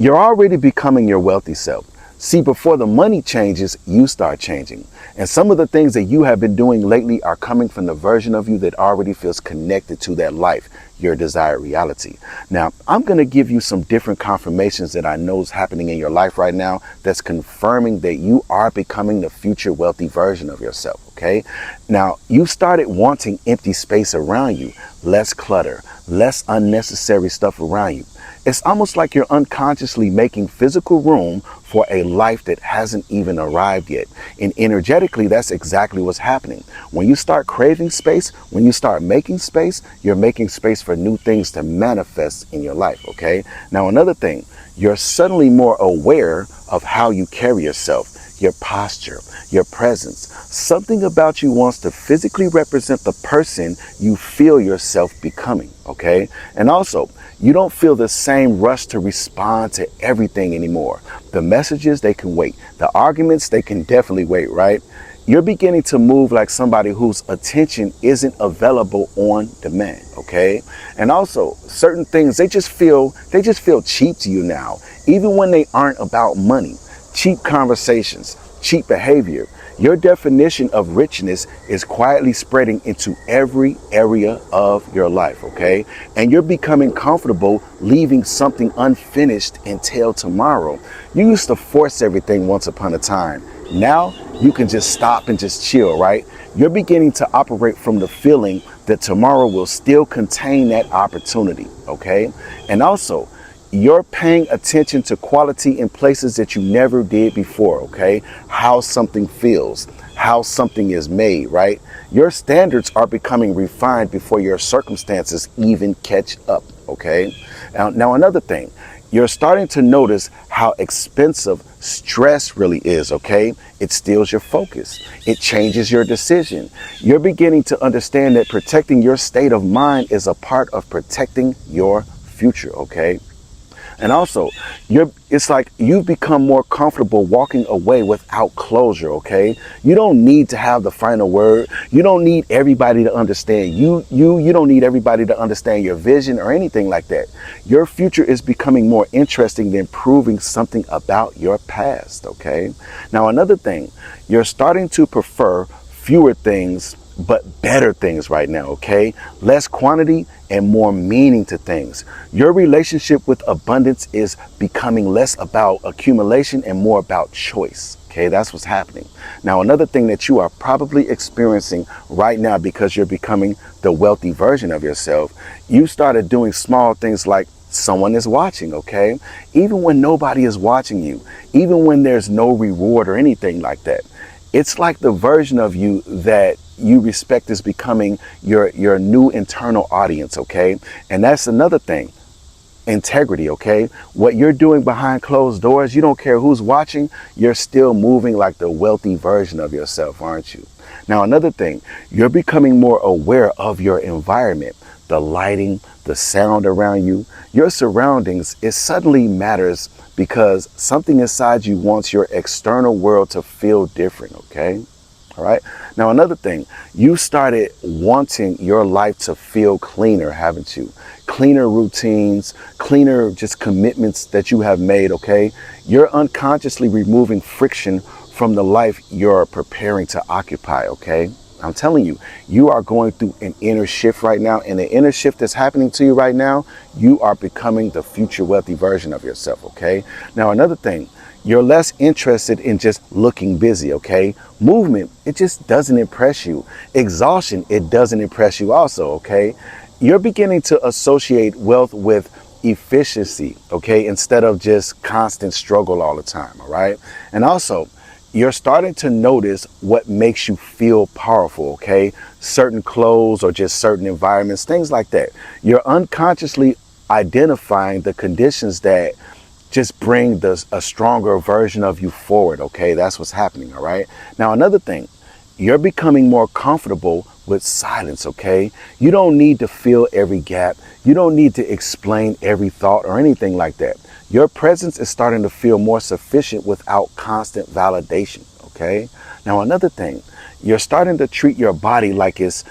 You're already becoming your wealthy self. See, before the money changes, you start changing. And some of the things that you have been doing lately are coming from the version of you that already feels connected to that life, your desired reality. Now, I'm going to give you some different confirmations that I know is happening in your life right now that's confirming that you are becoming the future wealthy version of yourself, okay? Now, you started wanting empty space around you, less clutter, less unnecessary stuff around you. It's almost like you're unconsciously making physical room for a life that hasn't even arrived yet. And energetically, that's exactly what's happening. When you start craving space, when you start making space, you're making space for new things to manifest in your life, okay? Now, another thing, you're suddenly more aware of how you carry yourself, your posture, your presence. Something about you wants to physically represent the person you feel yourself becoming, okay? And also, you don't feel the same rush to respond to everything anymore. The messages, they can wait. The arguments, they can definitely wait, right? You're beginning to move like somebody whose attention isn't available on demand, okay? And also, certain things, they just feel cheap to you now, even when they aren't about money. Cheap conversations, cheap behavior. Your definition of richness is quietly spreading into every area of your life, okay? And you're becoming comfortable leaving something unfinished until tomorrow. You used to force everything once upon a time. Now you can just stop and just chill, right? You're beginning to operate from the feeling that tomorrow will still contain that opportunity, okay? And also, you're paying attention to quality in places that you never did before, okay? How something feels, how something is made, right? Your standards are becoming refined before your circumstances even catch up, okay? Now another thing, you're starting to notice how expensive stress really is, okay? It steals your focus. It changes your decision. You're beginning to understand that protecting your state of mind is a part of protecting your future, okay? And also, it's like you've become more comfortable walking away without closure, okay? You don't need to have the final word. You don't need everybody to understand you don't need everybody to understand your vision or anything like that. Your future is becoming more interesting than proving something about your past, okay? Now, another thing, you're starting to prefer fewer things but better things right now, okay? Less quantity and more meaning to things. Your relationship with abundance is becoming less about accumulation and more about choice, okay? That's what's happening. Now, another thing that you are probably experiencing right now because you're becoming the wealthy version of yourself, you started doing small things like someone is watching, okay? Even when nobody is watching you, even when there's no reward or anything like that. It's like the version of you that you respect is becoming your new internal audience, okay? And that's another thing, integrity, okay? What you're doing behind closed doors, you don't care who's watching, you're still moving like the wealthy version of yourself, aren't you? Now, another thing, you're becoming more aware of your environment, the lighting, the sound around you, your surroundings. It suddenly matters because something inside you wants your external world to feel different, okay? All right. Now, another thing, you started wanting your life to feel cleaner, haven't you? Cleaner routines, cleaner just commitments that you have made, okay? You're unconsciously removing friction from the life you're preparing to occupy, okay? I'm telling you, you are going through an inner shift right now, and the inner shift that's happening to you right now, you are becoming the future wealthy version of yourself, okay? Now, another thing, you're less interested in just looking busy, okay? Movement, it just doesn't impress you. Exhaustion, it doesn't impress you also, okay? You're beginning to associate wealth with efficiency, okay? Instead of just constant struggle all the time, all right? And also, you're starting to notice what makes you feel powerful, okay? Certain clothes or just certain environments, things like that. You're unconsciously identifying the conditions that just bring a stronger version of you forward, okay? That's what's happening, all right? Now, another thing, you're becoming more comfortable with silence, okay? You don't need to fill every gap. You don't need to explain every thought or anything like that. Your presence is starting to feel more sufficient without constant validation, okay? Now, another thing, you're starting to treat your body like it's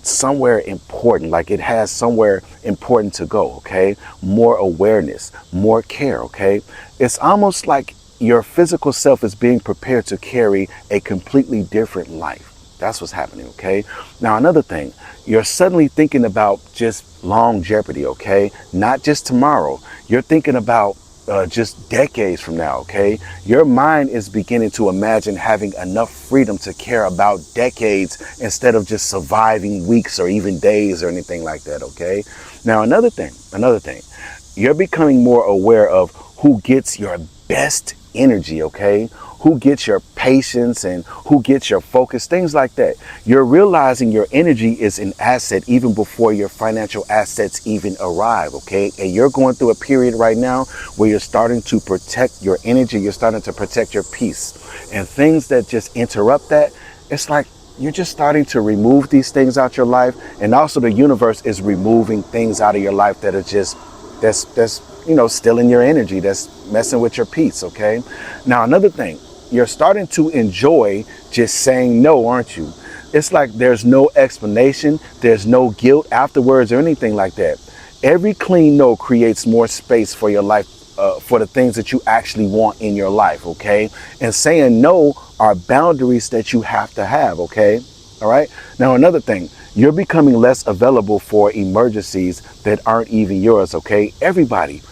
somewhere important, like it has somewhere important to go, okay? More awareness, more care, okay? It's almost like your physical self is being prepared to carry a completely different life. That's what's happening, okay? Now, another thing, you're suddenly thinking about just longevity, okay? Not just tomorrow. You're thinking about just decades from now, okay? Your mind is beginning to imagine having enough freedom to care about decades instead of just surviving weeks or even days or anything like that, okay? Now, another thing, you're becoming more aware of who gets your best energy, okay? Who gets your patience and who gets your focus, things like that. You're realizing your energy is an asset even before your financial assets even arrive, okay? And you're going through a period right now where you're starting to protect your energy, you're starting to protect your peace. And things that just interrupt that, it's like you're just starting to remove these things out your life. And also the universe is removing things out of your life that are just, that's stealing your energy, that's messing with your peace, okay? Now, another thing, you're starting to enjoy just saying no, aren't you? It's like there's no explanation, there's no guilt afterwards or anything like that. Every clean no creates more space for your life, for the things that you actually want in your life, okay? And saying no are boundaries that you have to have, okay? All right? Now, another thing, you're becoming less available for emergencies that aren't even yours, okay? Everybody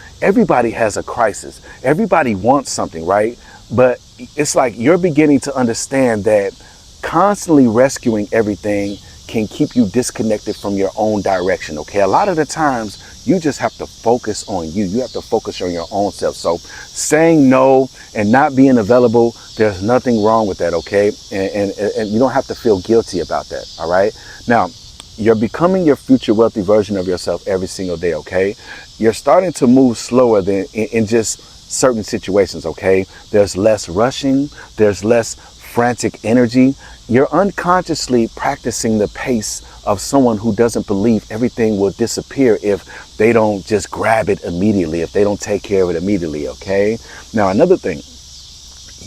has a crisis. Everybody wants something, right? But it's like you're beginning to understand that constantly rescuing everything can keep you disconnected from your own direction, okay? A lot of the times you just have to focus on you. You have to focus on your own self. So saying no and not being available, there's nothing wrong with that, okay? And you don't have to feel guilty about that, all right? Now, you're becoming your future wealthy version of yourself every single day, okay? You're starting to move slower than in just certain situations, okay? There's less rushing, there's less frantic energy. You're unconsciously practicing the pace of someone who doesn't believe everything will disappear if they don't just grab it immediately, if they don't take care of it immediately, okay? Now, another thing,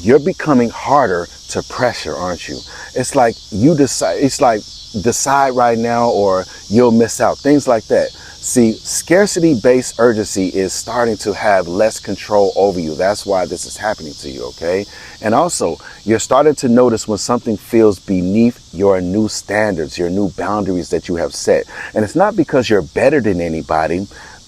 you're becoming harder to pressure, aren't you? It's like decide right now or you'll miss out, things like that. See, scarcity-based urgency is starting to have less control over you. That's why this is happening to you, okay? And also, you're starting to notice when something feels beneath your new standards, your new boundaries that you have set. And it's not because you're better than anybody.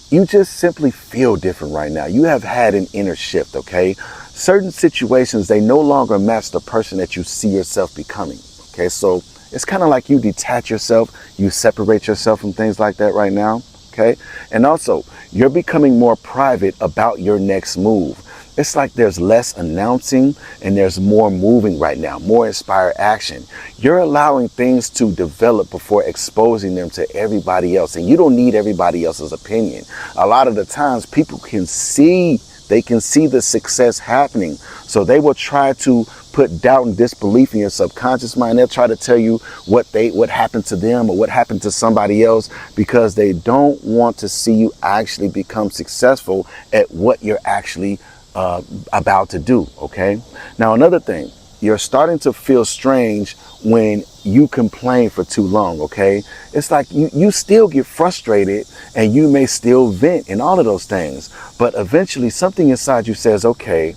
You just simply feel different right now. You have had an inner shift, okay? Certain situations, they no longer match the person that you see yourself becoming, okay? So it's kind of like you detach yourself, you separate yourself from things like that right now. Okay. And also, you're becoming more private about your next move. It's like there's less announcing and there's more moving right now, more inspired action. You're allowing things to develop before exposing them to everybody else. And you don't need everybody else's opinion. A lot of the times people can see the success happening. So they will try to put doubt and disbelief in your subconscious mind. They'll try to tell you what happened to them or what happened to somebody else because they don't want to see you actually become successful at what you're actually about to do, okay? Now, another thing, you're starting to feel strange when you complain for too long, okay? It's like you still get frustrated and you may still vent and all of those things. But eventually something inside you says, okay,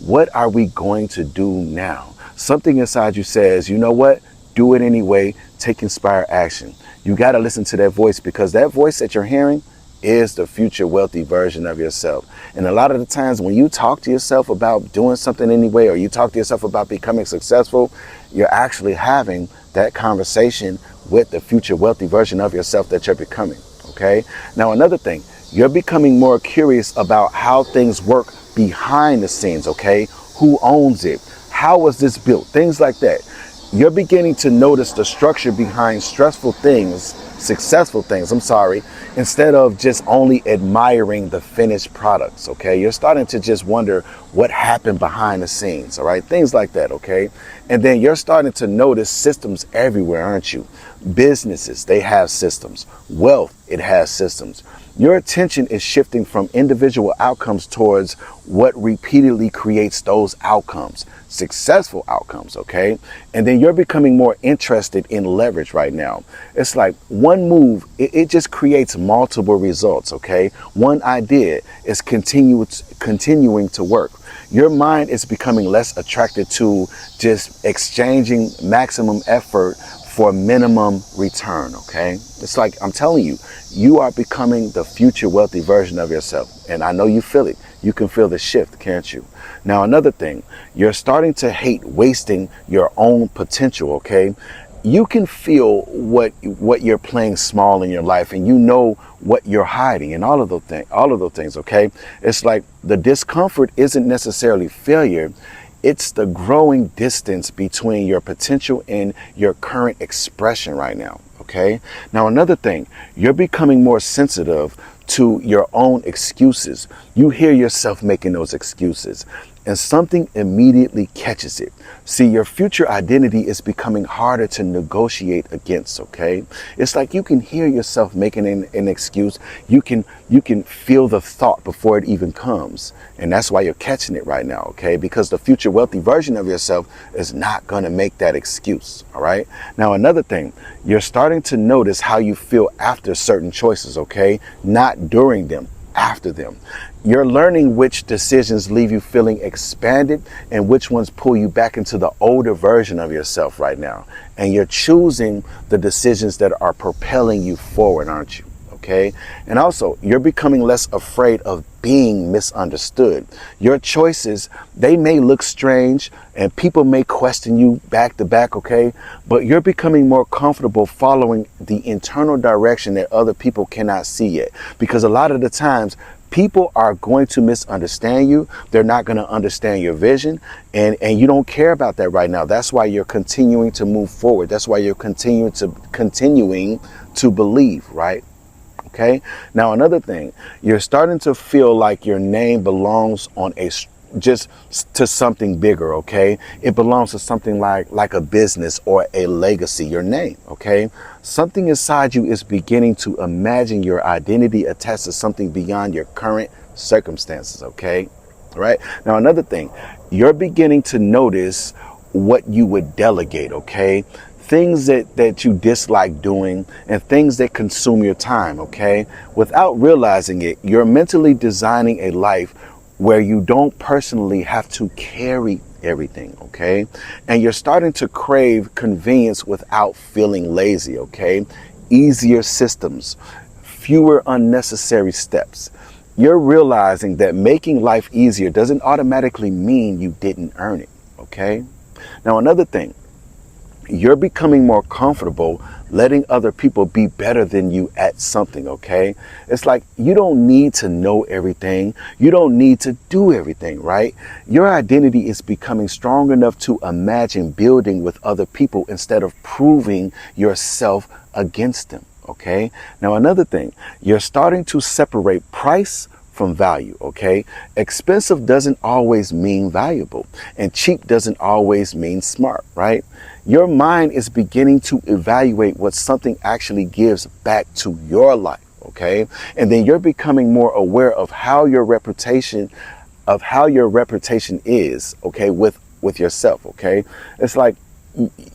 what are we going to do now? Something inside you says, you know what? Do it anyway. Take inspired action. You got to listen to that voice because that voice that you're hearing is the future wealthy version of yourself. And a lot of the times when you talk to yourself about doing something anyway, or you talk to yourself about becoming successful, you're actually having that conversation with the future wealthy version of yourself that you're becoming. Okay. Now, another thing, you're becoming more curious about how things work behind the scenes. Okay. Who owns it? How was this built? Things like that. You're beginning to notice the structure behind successful things, instead of just only admiring the finished products, okay? You're starting to just wonder what happened behind the scenes, all right? Things like that, okay? And then you're starting to notice systems everywhere, aren't you? Businesses, they have systems. Wealth, it has systems. Your attention is shifting from individual outcomes towards what repeatedly creates those outcomes, successful outcomes, okay? And then you're becoming more interested in leverage right now. It's like one move, it just creates multiple results, okay? One idea is continuing to work. Your mind is becoming less attracted to just exchanging maximum effort for minimum return, okay? It's like, I'm telling you, you are becoming the future wealthy version of yourself. And I know you feel it. You can feel the shift, can't you? Now, another thing, you're starting to hate wasting your own potential, okay? You can feel what you're playing small in your life, and you know what you're hiding, and all of those things, okay? It's like the discomfort isn't necessarily failure. It's the growing distance between your potential and your current expression right now, okay? Now, another thing, you're becoming more sensitive to your own excuses. You hear yourself making those excuses, and something immediately catches it. See, your future identity is becoming harder to negotiate against, okay? It's like you can hear yourself making an excuse. You can feel the thought before it even comes. And that's why you're catching it right now, okay? Because the future wealthy version of yourself is not going to make that excuse, all right? Now, another thing, you're starting to notice how you feel after certain choices, okay? Not during them, after them. You're learning which decisions leave you feeling expanded and which ones pull you back into the older version of yourself right now. And you're choosing the decisions that are propelling you forward, aren't you? Okay. And also, you're becoming less afraid of being misunderstood. Your choices, they may look strange and people may question you back to back, okay? But you're becoming more comfortable following the internal direction that other people cannot see yet. Because a lot of the times, people are going to misunderstand you. They're not going to understand your vision. And you don't care about that right now. That's why you're continuing to move forward. That's why you're continuing to believe, right? Okay. Now, another thing, you're starting to feel like your name belongs on just to something bigger. Okay. It belongs to something like a business or a legacy, your name. Okay. Something inside you is beginning to imagine your identity attached to something beyond your current circumstances. Okay. All right. Now, another thing, you're beginning to notice what you would delegate. Okay. Things that you dislike doing and things that consume your time, okay? Without realizing it, you're mentally designing a life where you don't personally have to carry everything, okay? And you're starting to crave convenience without feeling lazy, okay? Easier systems, fewer unnecessary steps. You're realizing that making life easier doesn't automatically mean you didn't earn it, okay? Now, another thing, you're becoming more comfortable letting other people be better than you at something, okay? It's like you don't need to know everything. You don't need to do everything, right? Your identity is becoming strong enough to imagine building with other people instead of proving yourself against them, okay? Now, another thing, you're starting to separate price from value, okay? Expensive doesn't always mean valuable, and cheap doesn't always mean smart, right? Your mind is beginning to evaluate what something actually gives back to your life, okay? And then you're becoming more aware of how your reputation is, okay, with yourself, okay? It's like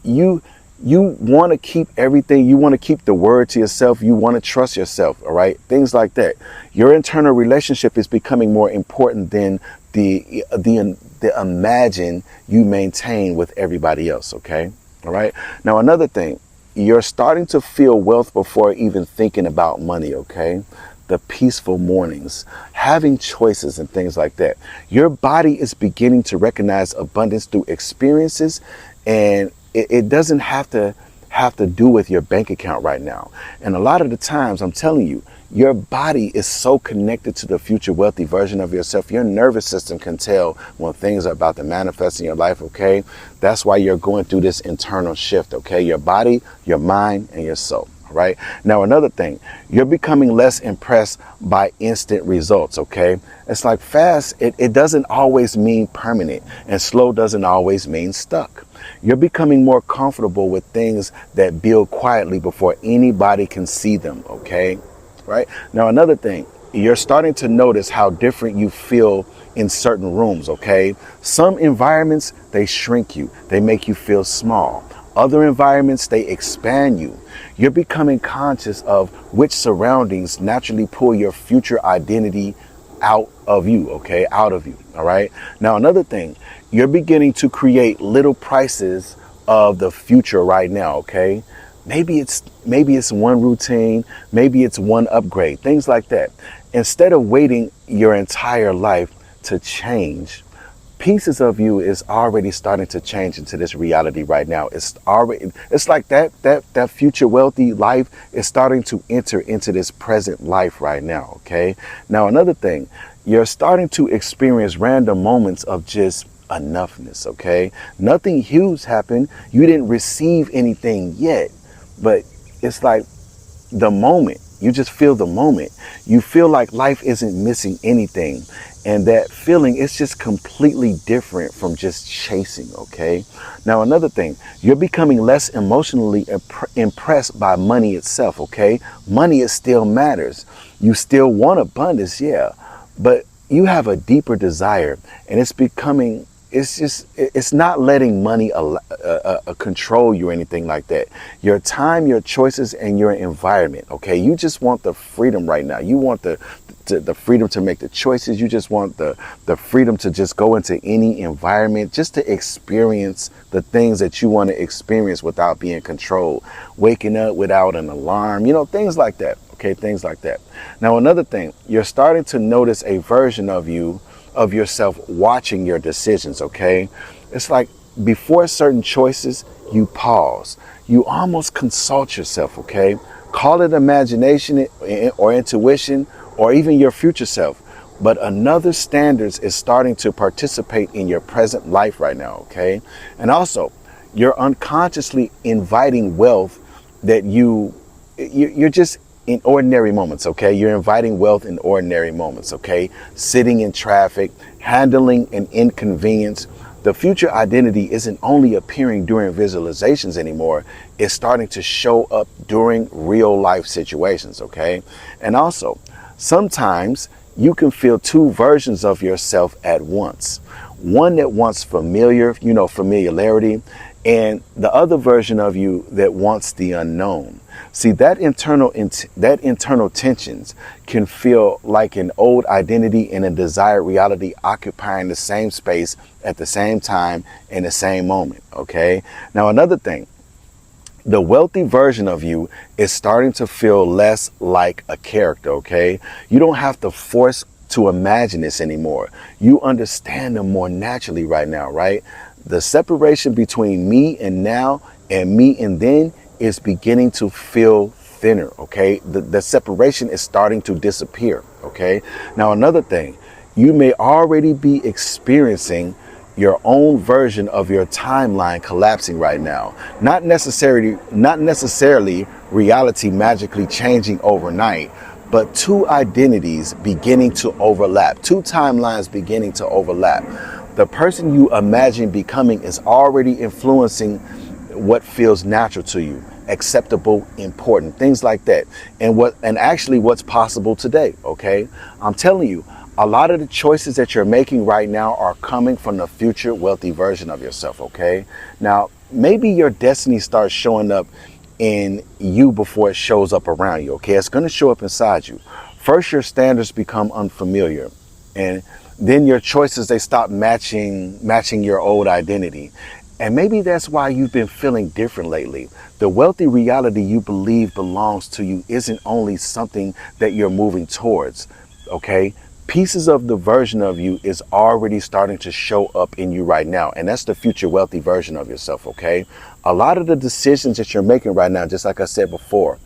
you want to keep everything. You want to keep the word to yourself. You want to trust yourself. All right. Things like that. Your internal relationship is becoming more important than the imagine you maintain with everybody else. OK. All right. Now, another thing, you're starting to feel wealth before even thinking about money. OK. The peaceful mornings, having choices and things like that. Your body is beginning to recognize abundance through experiences, and it doesn't have to do with your bank account right now. And a lot of the times, I'm telling you, your body is so connected to the future wealthy version of yourself. Your nervous system can tell when things are about to manifest in your life, okay? That's why you're going through this internal shift, okay? Your body, your mind, and your soul. Right now, another thing, you're becoming less impressed by instant results. Okay. It's like fast. It doesn't always mean permanent, and slow doesn't always mean stuck. You're becoming more comfortable with things that build quietly before anybody can see them. Okay. right? Now, another thing, you're starting to notice how different you feel in certain rooms, okay? Some environments, they shrink you. They make you feel small. Other environments, they expand you. You're becoming conscious of which surroundings naturally pull your future identity out of you, okay? Out of you, all right? Now, another thing, you're beginning to create little prices of the future right now, okay? Maybe it's one routine, maybe it's one upgrade, things like that. Instead of waiting your entire life to change, pieces of you is already starting to change into this reality right now. It's like that future wealthy life is starting to enter into this present life right now, okay? Now, another thing, you're starting to experience random moments of just enoughness, okay? Nothing huge happened. You didn't receive anything yet, but it's like the moment. You just feel the moment. You feel like life isn't missing anything. And that feeling is just completely different from just chasing, okay? Now, another thing, you're becoming less emotionally impressed by money itself, okay? Money, it still matters. You still want abundance, yeah, but you have a deeper desire, and it's not letting money control you or anything like that. Your time, your choices, and your environment, okay? You just want the freedom right now. You want the freedom to make the choices. You just want the freedom to just go into any environment, just to experience the things that you want to experience without being controlled. Waking up without an alarm, things like that, okay? Things like that. Now, another thing, you're starting to notice a version of yourself watching your decisions, okay? It's like before certain choices, you pause. You almost consult yourself, okay? Call it imagination or intuition or even your future self. But another standards is starting to participate in your present life right now, okay? And also, you're unconsciously inviting wealth that you're just in ordinary moments, okay? You're inviting wealth in ordinary moments, okay? Sitting in traffic, handling an inconvenience. The future identity isn't only appearing during visualizations anymore, it's starting to show up during real life situations, okay? And also, sometimes you can feel two versions of yourself at once. One that wants familiarity, and the other version of you that wants the unknown. See, that internal tensions can feel like an old identity and a desired reality occupying the same space at the same time in the same moment, okay? Now, another thing, the wealthy version of you is starting to feel less like a character, okay? You don't have to force to imagine this anymore. You understand them more naturally right now, right? The separation between me and now and me and then is beginning to feel thinner, okay? The separation is starting to disappear, okay? Now, another thing, you may already be experiencing your own version of your timeline collapsing right now. Not necessarily reality magically changing overnight, but two identities beginning to overlap, two timelines beginning to overlap. The person you imagine becoming is already influencing what feels natural to you, acceptable, important, things like that. And actually what's possible today, okay? I'm telling you, a lot of the choices that you're making right now are coming from the future wealthy version of yourself, okay? Now, maybe your destiny starts showing up in you before it shows up around you, okay? It's going to show up inside you. First, your standards become unfamiliar, and then your choices, they stop matching your old identity. And maybe that's why you've been feeling different lately. The wealthy reality you believe belongs to you isn't only something that you're moving towards, okay? Pieces of the version of you is already starting to show up in you right now. And that's the future wealthy version of yourself, okay? A lot of the decisions that you're making right now, just like I said before,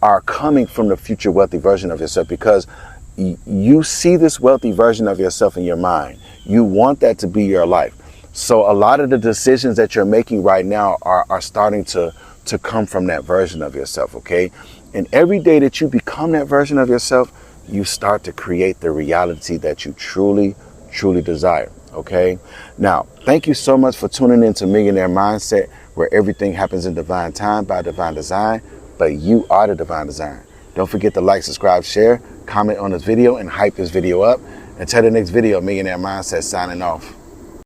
are coming from the future wealthy version of yourself because you see this wealthy version of yourself in your mind. You want that to be your life. So a lot of the decisions that you're making right now are starting to come from that version of yourself, okay? And every day that you become that version of yourself, you start to create the reality that you truly, truly desire, okay? Now, thank you so much for tuning into Millionaire Mindset, where everything happens in divine time by divine design, but you are the divine design. Don't forget to like, subscribe, share, comment on this video, and hype this video up. Until the next video, Millionaire Mindset signing off.